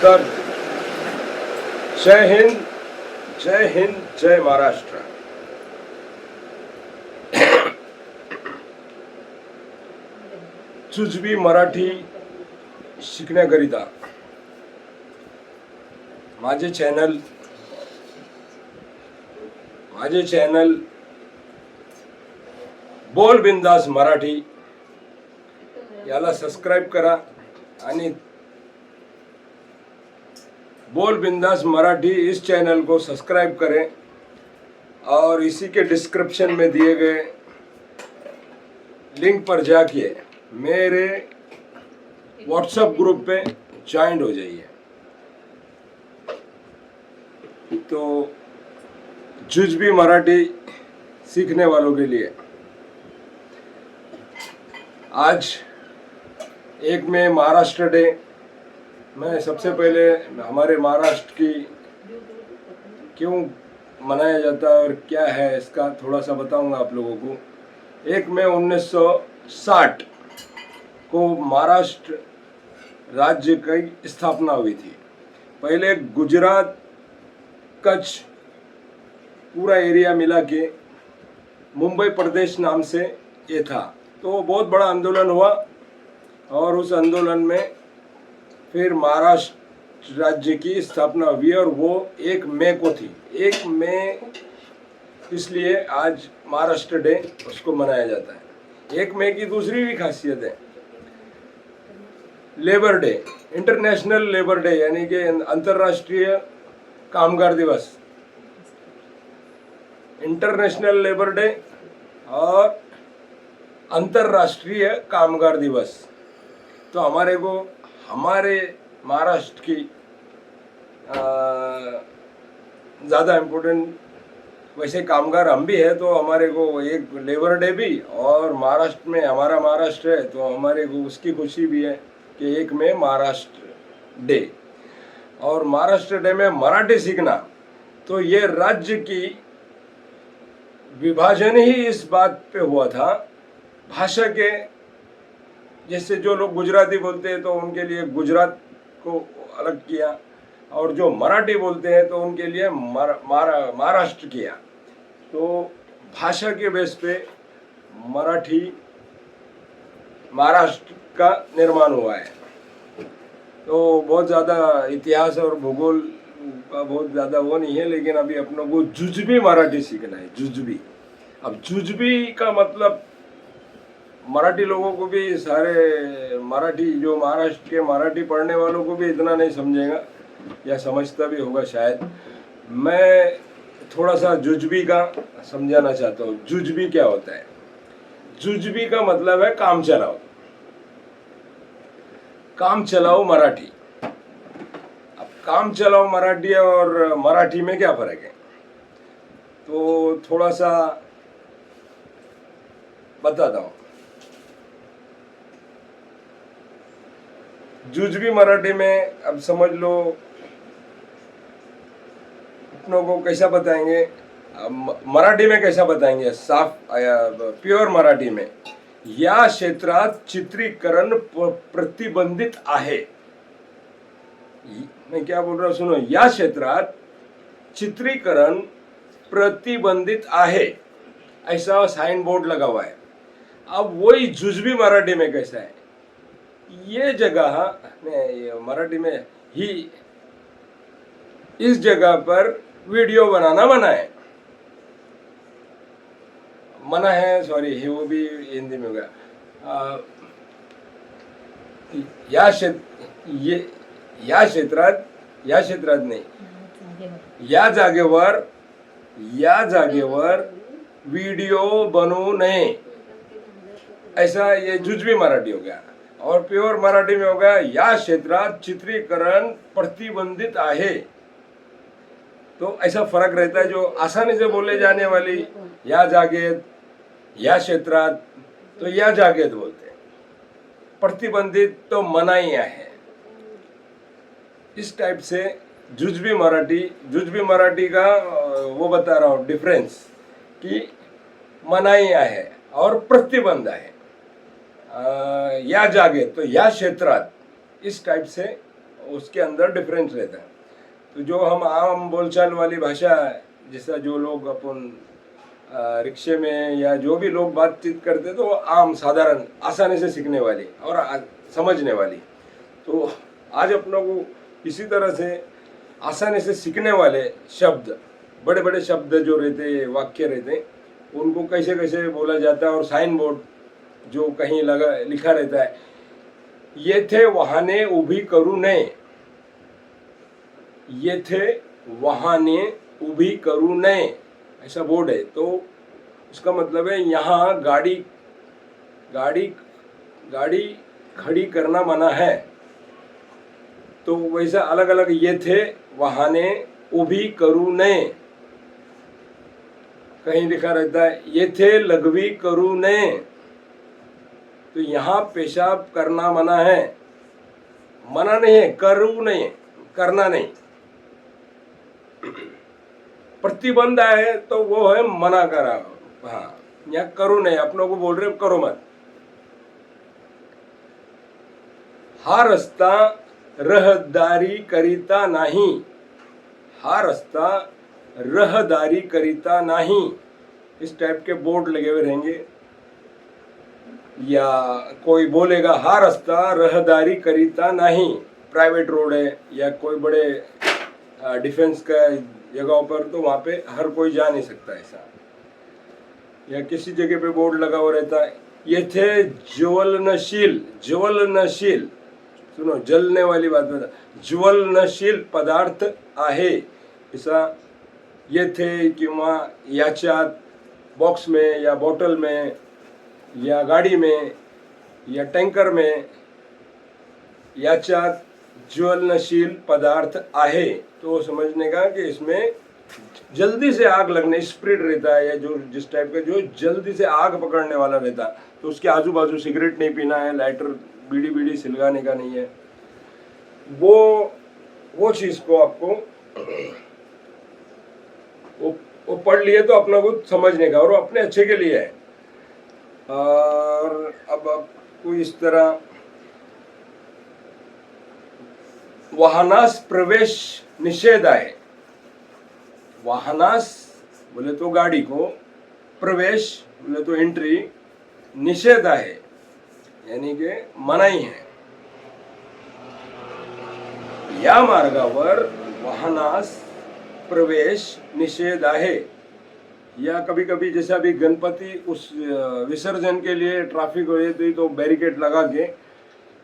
नमस्कार. जय हिंद, जय हिंद, जय महाराष्ट्र. जुजबी मराठी शिकण्याकरिता माझे चॅनल बोल बिंदास मराठी याला सबस्क्राइब करा आणि बोल बिंदास मराठी इस चैनल को सब्सक्राइब करें और इसी के डिस्क्रिप्शन में दिए गए लिंक पर जाके मेरे व्हाट्सएप ग्रुप पे ज्वाइन हो जाइए. तो जुजबी मराठी सीखने वालों के लिए आज 1 मई महाराष्ट्र डे. मैं सबसे पहले हमारे महाराष्ट्र की क्यों मनाया जाता है और क्या है इसका थोड़ा सा बताऊंगा आप लोगों को. 1 मई 1960 को महाराष्ट्र राज्य की स्थापना हुई थी. पहले गुजरात कच्छ पूरा एरिया मिला के मुंबई प्रदेश नाम से ये था. तो बहुत बड़ा आंदोलन हुआ और उस आंदोलन में फिर महाराष्ट्र राज्य की स्थापना हुई और वो 1 मई को थी. 1 मई इसलिए आज महाराष्ट्र डे उसको मनाया जाता है. 1 मई की दूसरी भी खासियत है, labour day, international labour day यानी कि अंतर्राष्ट्रीय कामगार दिवस. इंटरनेशनल लेबर डे और अंतर्राष्ट्रीय कामगार दिवस. तो हमारे महाराष्ट्र की ज़्यादा इम्पोर्टेंट वैसे कामगार हम भी है तो हमारे को एक लेबर डे भी और महाराष्ट्र में हमारा महाराष्ट्र है तो हमारे को उसकी खुशी भी है कि 1 मई महाराष्ट्र डे. और महाराष्ट्र डे में मराठी सीखना तो ये राज्य की विभाजन ही इस बात पे हुआ था. भाषा के जैसे जो लोग गुजराती बोलते हैं तो उनके लिए गुजरात को अलग किया और जो मराठी बोलते हैं तो उनके लिए महाराष्ट्र किया. तो भाषा के बेस पे महाराष्ट्र का निर्माण हुआ है. तो बहुत ज़्यादा इतिहास और भूगोल का बहुत ज़्यादा वो नहीं है, लेकिन अभी अपनों को जुजबी मराठी सीखना है. जुजबी. अब जुजबी का मतलब मराठी लोगों को भी, सारे मराठी जो महाराष्ट्र के मराठी पढ़ने वालों को भी इतना नहीं समझेगा या समझता भी होगा शायद. मैं थोड़ा सा जुजबी का समझाना चाहता हूँ. जुजबी क्या होता है? जुजबी का मतलब है काम चलाओ. काम चलाओ मराठी. अब काम चलाओ मराठी और मराठी में क्या फर्क है तो थोड़ा सा बताता हूँ. जुजबी मराठी में अब समझ लो अपनों को कैसा बताएंगे, मराठी में कैसा बताएंगे साफ प्योर मराठी में. या क्षेत्रात चित्रीकरण प्रतिबंधित आहे. मैं क्या बोल रहा हूँ सुनो. या क्षेत्रात चित्रीकरण प्रतिबंधित आहे ऐसा साइन बोर्ड लगा हुआ है. अब वही जुजबी मराठी में कैसा है, ये जगह मराठी में ही इस जगह पर वीडियो बनाना मना है. सॉरी, ये वो भी हिंदी में हो गया. या क्षेत्रात नाही, या जागेवर वीडियो बनवू नये ऐसा ये जुजबी मराठी हो गया. और प्योर मराठी में होगा या क्षेत्रात चित्रीकरण प्रतिबंधित आहे. तो ऐसा फर्क रहता है. जो आसानी से बोले जाने वाली या जागेत, या क्षेत्रात, तो या जागेत बोलते हैं. प्रतिबंधित तो मनाही आहे. इस टाइप से जुजबी मराठी का वो बता रहा हूँ डिफरेंस कि मनाही आहे और प्रतिबंध आहे. या जागे तो या क्षेत्रात इस टाइप से उसके अंदर डिफरेंस रहता है। तो जो हम आम बोलचाल वाली भाषा है, जैसा जो लोग अपन रिक्शे में या जो भी लोग बातचीत करते हैं, तो वो आम साधारण आसानी से सीखने वाली और समझने वाली। तो आज अपनों को इसी तरह से आसानी से सीखने वाले शब्द, बड़े बड़े शब्द जो रहते, वाक्य रहते, उनको कैसे कैसे बोला जाता है। और साइन बोर्ड जो कहीं लगा लिखा रहता है, ये थे वाहने उभी करू नये, ये थे वाहने उभी करू नये, ऐसा बोर्ड है। तो उसका मतलब है यहाँ गाड़ी गाड़ी गाड़ी खड़ी करना मना है। तो वैसा अलग अलग ये थे वाहने उभी करू नये, कहीं लिखा रहता है ये थे लघवी करू नये, तो यहाँ पेशाब करना मना है। मना नहीं है, करू नहीं, करना नहीं। प्रतिबंध है तो वो है मना करा। हाँ, यहाँ करो नहीं, अपनों को बोल रहे करो मत। हा रस्ता रहदारी करीता नहीं, हा रस्ता रहदारी करीता नहीं, इस टाइप के बोर्ड लगे हुए रहेंगे। या कोई बोलेगा हा रास्ता रहदारी करीता नहीं, प्राइवेट रोड है या कोई बड़े डिफेंस का जगहों पर, तो वहाँ पे हर कोई जा नहीं सकता ऐसा। या किसी जगह पे बोर्ड लगा हुआ रहता है ये थे ज्वलनशील, ज्वलनशील, सुनो जलने वाली बात बता, ज्वलनशील पदार्थ आहे, ऐसा ये थे किंवा याच्यात बॉक्स में या बॉटल में या गाड़ी में या टैंकर में याच्यात ज्वलनशील पदार्थ आहे, तो समझने का कि इसमें जल्दी से आग लगने, स्प्रिट रहता है, या जो जिस टाइप का जो जल्दी से आग पकड़ने वाला रहता है। तो उसके आजू बाजू सिगरेट नहीं पीना है, लाइटर बीड़ी बीड़ी सिलगाने का नहीं है। वो चीज को आपको वो पढ़ लिए तो अपना को समझने का, और वो अपने अच्छे के लिए है। और अब आपको इस तरह वाहनास प्रवेश निषेध आहे, वाहनास बोले तो गाड़ी को, प्रवेश बोले तो एंट्री, निषेध आहे यानी कि मनाई है। या मार्गावर वाहनास प्रवेश निषेध आहे। या कभी कभी जैसा भी गणपति उस विसर्जन के लिए ट्रॅफिक होती तो बैरिकेड लगा के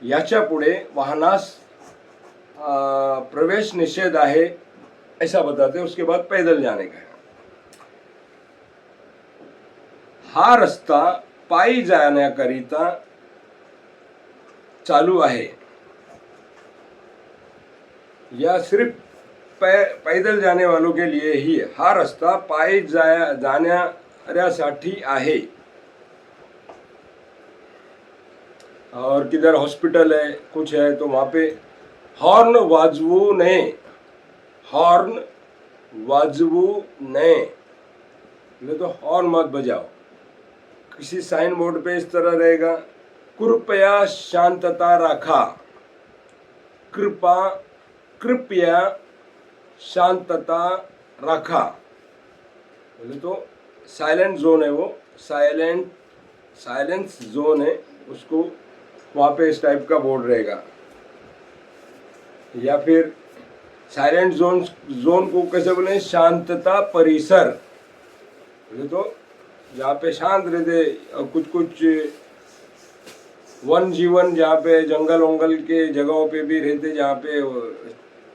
याच्या पुढे वाहनास प्रवेश निषेध आहे ऐसा बताते, उसके बाद पैदल जाने का है। हा रस्ता पायी जाण्याकरिता चालू आहे, या सिर्फ पैदल जाने वालों के लिए ही हा रास्ता पायी जाण्यासाठी आहे। और किधर हॉस्पिटल है कुछ है तो वहां पे हॉर्न वाजवू नये, हॉर्न वाजवू नये, तो हॉर्न मत बजाओ। किसी साइन बोर्ड पे इस तरह रहेगा कृपया शांतता रखा, कृपया शांतता रखा, बोले तो साइलेंट जोन है, वो साइलेंस जोन है, उसको वहाँ पे इस टाइप का बोर्ड रहेगा। या फिर साइलेंट जोन को कैसे बोले, शांतता परिसर, बोले तो जहाँ पे शांत रहते, कुछ वन जीवन जहाँ पे जंगल वंगल के जगहों पे भी रहते, जहाँ पे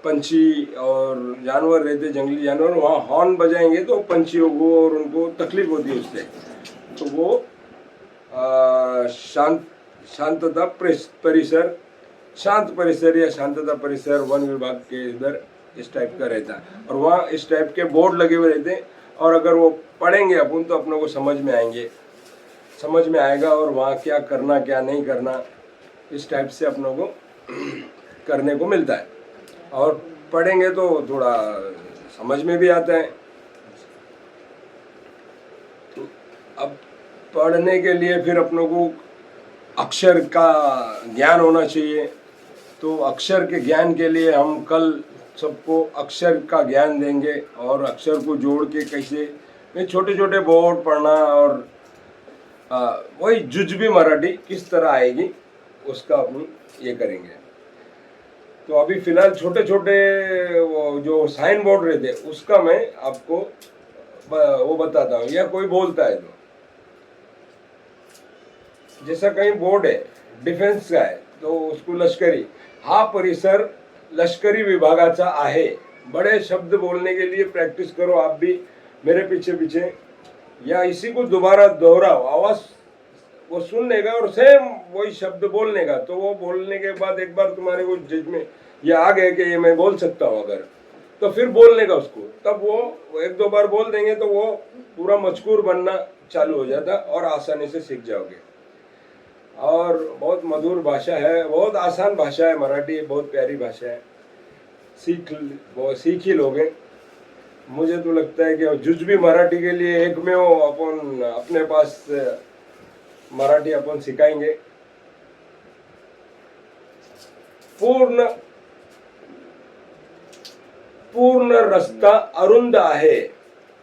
पंछी और जानवर रहते, जंगली जानवर, वहाँ हॉर्न बजाएंगे तो पंछियों को और उनको तकलीफ होती है उससे। तो वो शांतता परिसर, शांत परिसर या शांतता परिसर वन विभाग के इधर इस टाइप का रहता है। और वहाँ इस टाइप के बोर्ड लगे हुए रहते हैं, और अगर वो पढ़ेंगे अपन तो अपनों को समझ में आएगा, और वहाँ क्या करना क्या नहीं करना इस टाइप से अपनों को करने को मिलता है। और पढ़ेंगे तो थोड़ा समझ में भी आता है। तो अब पढ़ने के लिए फिर अपनों को अक्षर का ज्ञान होना चाहिए। तो अक्षर के ज्ञान के लिए हम कल सबको अक्षर का ज्ञान देंगे और अक्षर को जोड़ के कैसे छोटे छोटे बोर्ड पढ़ना और वही जुजबी मराठी किस तरह आएगी उसका अपन ये करेंगे। तो अभी फिलहाल छोटे छोटे वो जो साइन बोर्ड रहते उसका मैं आपको वो बताता हूँ, या कोई बोलता है तो जैसा कहीं बोर्ड है डिफेन्स का है तो उसको लष्करी, हा परिसर लष्करी विभागाचा आहे। बड़े शब्द बोलने के लिए प्रैक्टिस करो आप भी मेरे पीछे पीछे, या इसी को दोबारा दोहराओ, आवाज वो सुन लेगा और सेम वही शब्द बोलने का। तो वो बोलने के बाद एक बार तुम्हारे को जज में ये आ गए कि ये मैं बोल सकता हूँ अगर, तो फिर बोलने का उसको, तब वो एक दो बार बोल देंगे तो वो पूरा मजकूर बनना चालू हो जाता और आसानी से सीख जाओगे। और बहुत मधुर भाषा है, बहुत आसान भाषा है मराठी, बहुत प्यारी भाषा है, सीख ही लोगे। मुझे तो लगता है कि जुजबी मराठी के लिए एक में वो अपन अपने पास मराठी अपन सिखाएंगे। पूर्ण रास्ता अरुंद आहे,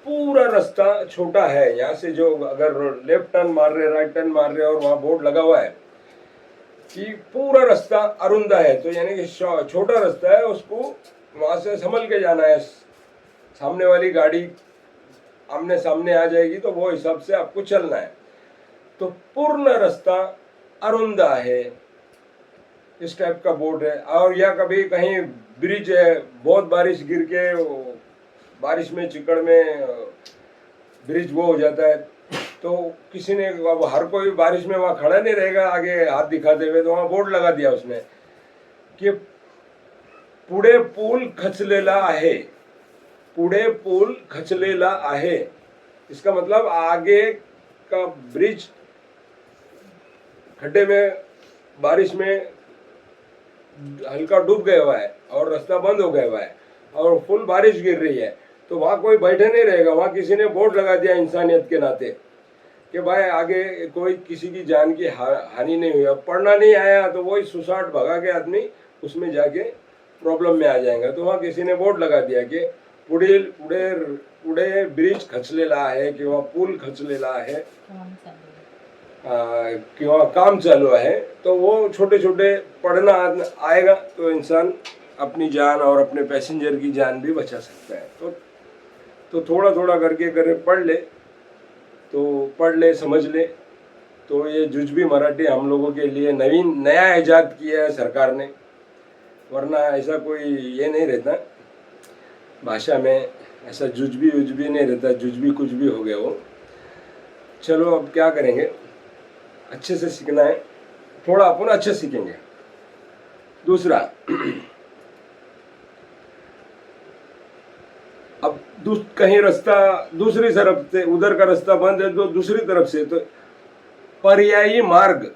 पूरा रास्ता छोटा है। यहाँ से जो अगर लेफ्ट टर्न मार रहे राइट टर्न मार रहे और वहां बोर्ड लगा हुआ है कि पूरा रास्ता अरुंद है, तो यानी कि छोटा रास्ता है, उसको वहां से संभल के जाना है। सामने वाली गाड़ी आमने सामने आ जाएगी तो वो हिसाब से आपको चलना है। तो पूर्ण रास्ता अरुंद है, इस टाइप का बोर्ड है। और या कभी कहीं ब्रिज है, बहुत बारिश गिर के बारिश में चिकड़ में ब्रिज वो हो जाता है, तो किसी ने हर कोई बारिश में वहाँ खड़ा नहीं रहेगा आगे हाथ दिखाते हुए, तो वहाँ बोर्ड लगा दिया उसने कि पुढे पूल खचलेला आहे, पुढे पूल खचलेला आहे। इसका मतलब आगे का ब्रिज खड्डे में बारिश में हल्का डूब गया हुआ है और रास्ता बंद हो गया हुआ है और फुल बारिश गिर रही है, तो वहाँ कोई बैठे नहीं रहेगा। वहाँ किसी ने बोर्ड लगा दिया इंसानियत के नाते कि भाई आगे कोई किसी की जान की हानि नहीं हुई। अब पढ़ना नहीं आया तो वही सुसाट भगा के आदमी उसमें जाके प्रॉब्लम में आ जाएगा। तो वहाँ किसी ने बोर्ड लगा दिया कि पुढे पुढे पुढे ब्रिज खचलेला आहे किंवा पूल खचलेला आहे किंवा काम चालू है। तो वो छोटे छोटे पढ़ना आएगा तो इंसान अपनी जान और अपने पैसेंजर की जान भी बचा सकता है। तो थोड़ा थोड़ा करके करे पढ़ ले, तो पढ़ ले समझ ले। तो ये जुजबी मराठी हम लोगों के लिए नया ईजाद किया है सरकार ने, वरना ऐसा कोई ये नहीं रहता भाषा में, ऐसा जुजबी उजबी नहीं रहता, जुजबी कुछ भी हो गया वो। चलो अब क्या करेंगे, अच्छे से सीखना है, थोड़ा अपन अच्छे सीखेंगे। दूसरा, अब कहीं रास्ता दूसरी तरफ से, उधर का रास्ता बंद है तो दूसरी तरफ से, तो पर्यायी मार्ग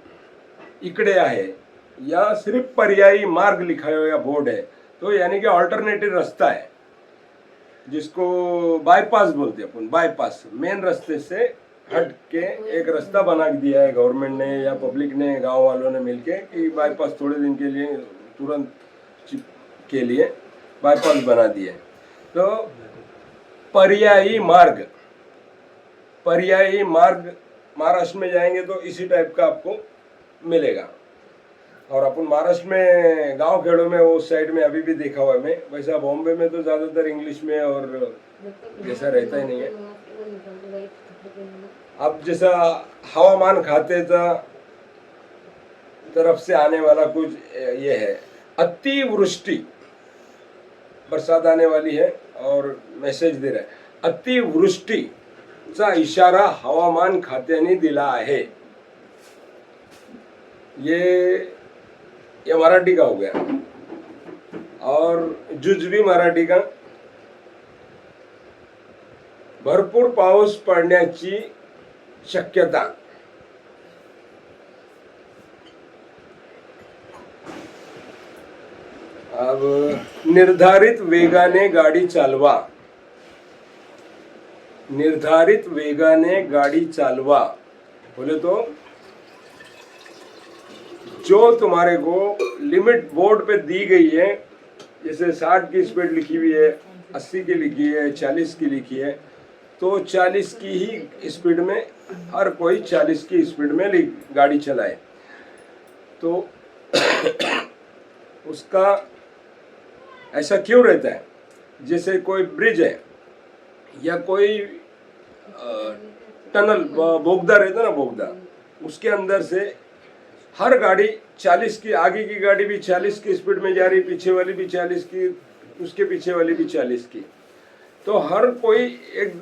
इकडे आहे या सिर्फ पर्यायी मार्ग लिखा हुआ बोर्ड है, तो यानी कि अल्टरनेटिव रास्ता है जिसको बाईपास बोलते हैं अपन। बाईपास मेन रास्ते से हट के एक रास्ता बना दिया है गवर्नमेंट ने या पब्लिक ने, गांव वालों ने मिलके कि बाईपास थोड़े दिन के लिए, तुरंत के लिए बाईपास बना दिया है। तो पर्यायी मार्ग महाराष्ट्र में जाएंगे तो इसी टाइप का आपको मिलेगा। और अपन महाराष्ट्र में गांव खेड़ों में उस साइड में अभी भी देखा हुआ है मैं, वैसा बॉम्बे में तो ज़्यादातर इंग्लिश में और जैसा रहता ही नहीं है। अब जैसा हवामान खाते तरफ से आने वाला कुछ ये है, अतिवृष्टि, बरसात आने वाली है और मैसेज दे रहा है, अतिवृष्टीचा इशारा हवामान खात्याने दिला आहे। ये मराठी का हो गया। और जुजबी मराठी का, भरपूर पाऊस पडण्याची शक्यता। अब निर्धारित वेगाने गाड़ी चालवा, निर्धारित वेगाने गाड़ी चालवा बोले तो जो तुम्हारे को लिमिट बोर्ड पे दी गई है, जैसे 60 की स्पीड लिखी हुई है, 80 की लिखी है, 40 की लिखी है, तो 40 की ही स्पीड में हर कोई 40 की स्पीड में गाड़ी चलाए। तो उसका ऐसा क्यों रहता है? जैसे कोई ब्रिज है या कोई टनल, बोगदा रहता है ना, बोगदा, उसके अंदर से हर गाड़ी 40 की, आगे की गाड़ी भी 40 की स्पीड में जा रही, पीछे वाली भी 40 की, उसके पीछे वाली भी 40 की, तो हर कोई एक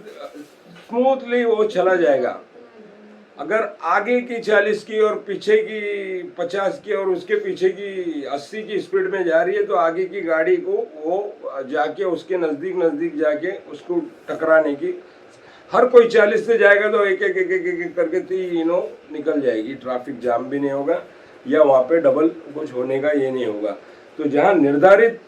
स्मूथली वो चला जाएगा। अगर आगे की 40 की और पीछे की 50 की और उसके पीछे की 80 की स्पीड में जा रही है, तो आगे की गाड़ी को वो जाके उसके नज़दीक जाके उसको टकराने की, हर कोई 40 से जाएगा तो एक एक करके तीनों निकल जाएगी, ट्रैफिक जाम भी नहीं होगा या वहाँ पे डबल कुछ होने का ये नहीं होगा। तो जहाँ निर्धारित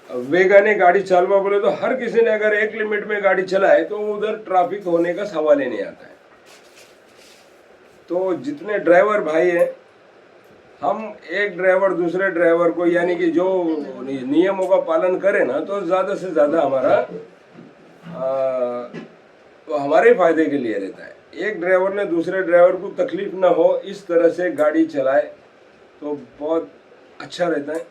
वेगाने गाड़ी चलवा बोले तो हर किसी ने अगर एक लिमिट में गाड़ी चलाए तो उधर ट्रैफिक होने का सवाल ही नहीं आता है। तो जितने ड्राइवर भाई हैं, हम एक ड्राइवर दूसरे ड्राइवर को, यानी कि जो नियमों का पालन करें ना, तो ज़्यादा से ज़्यादा हमारा तो हमारे फायदे के लिए रहता है। एक ड्राइवर ने दूसरे ड्राइवर को तकलीफ ना हो इस तरह से गाड़ी चलाए तो बहुत अच्छा रहता है।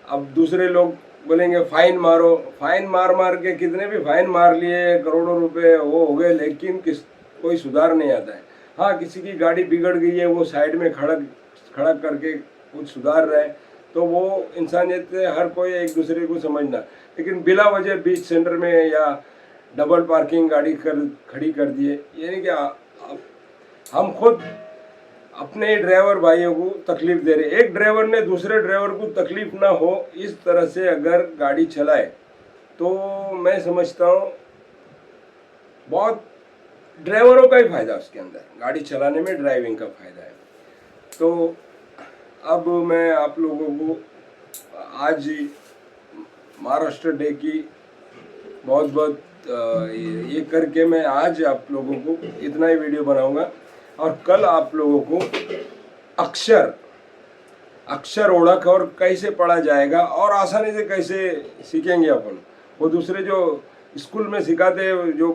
अब दूसरे लोग बोलेंगे फाइन मारो, फाइन मार के कितने भी फाइन मार लिए, करोड़ों रुपए वो हो गए, लेकिन कोई सुधार नहीं आता है। हाँ, किसी की गाड़ी बिगड़ गई है, वो साइड में खड़ा करके कुछ सुधार रहे हैं, तो वो इंसानियत से हर कोई एक दूसरे को समझना। लेकिन बिला वजह बीच सेंटर में या डबल पार्किंग गाड़ी खड़ी कर दिए, यानी कि हम खुद अपने ड्राइवर भाइयों को तकलीफ दे रहे। एक ड्राइवर ने दूसरे ड्राइवर को तकलीफ ना हो इस तरह से अगर गाड़ी चलाए तो मैं समझता हूँ बहुत ड्राइवरों का ही फायदा, उसके अंदर गाड़ी चलाने में ड्राइविंग का फायदा है। तो अब मैं आप लोगों को आज महाराष्ट्र डे की बहुत ये करके मैं आज आप लोगों को इतना ही वीडियो बनाऊंगा, और कल आप लोगों को अक्षर ओळख और कैसे पढ़ा जाएगा और आसानी से कैसे सीखेंगे अपन, वो दूसरे जो स्कूल में सिखाते हैं जो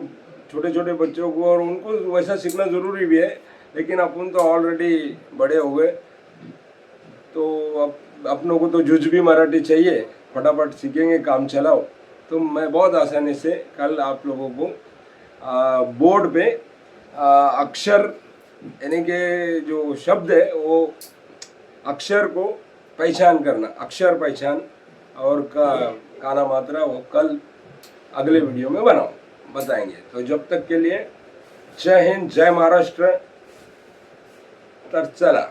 छोटे छोटे बच्चों को, और उनको वैसा सीखना ज़रूरी भी है, लेकिन अपन तो ऑलरेडी बड़े हो गए, तो अब अपनों को तो जुजबी मराठी चाहिए, फटाफट सीखेंगे, काम चलाओ। तो मैं बहुत आसानी से कल आप लोगों को बोर्ड पे अक्षर, यानी कि जो शब्द है वो अक्षर को पहचान करना, अक्षर पहचान और काना मात्रा, वो कल अगले वीडियो में बताएंगे। तो जब तक के लिए जय हिंद, जय महाराष्ट्र। तर चला।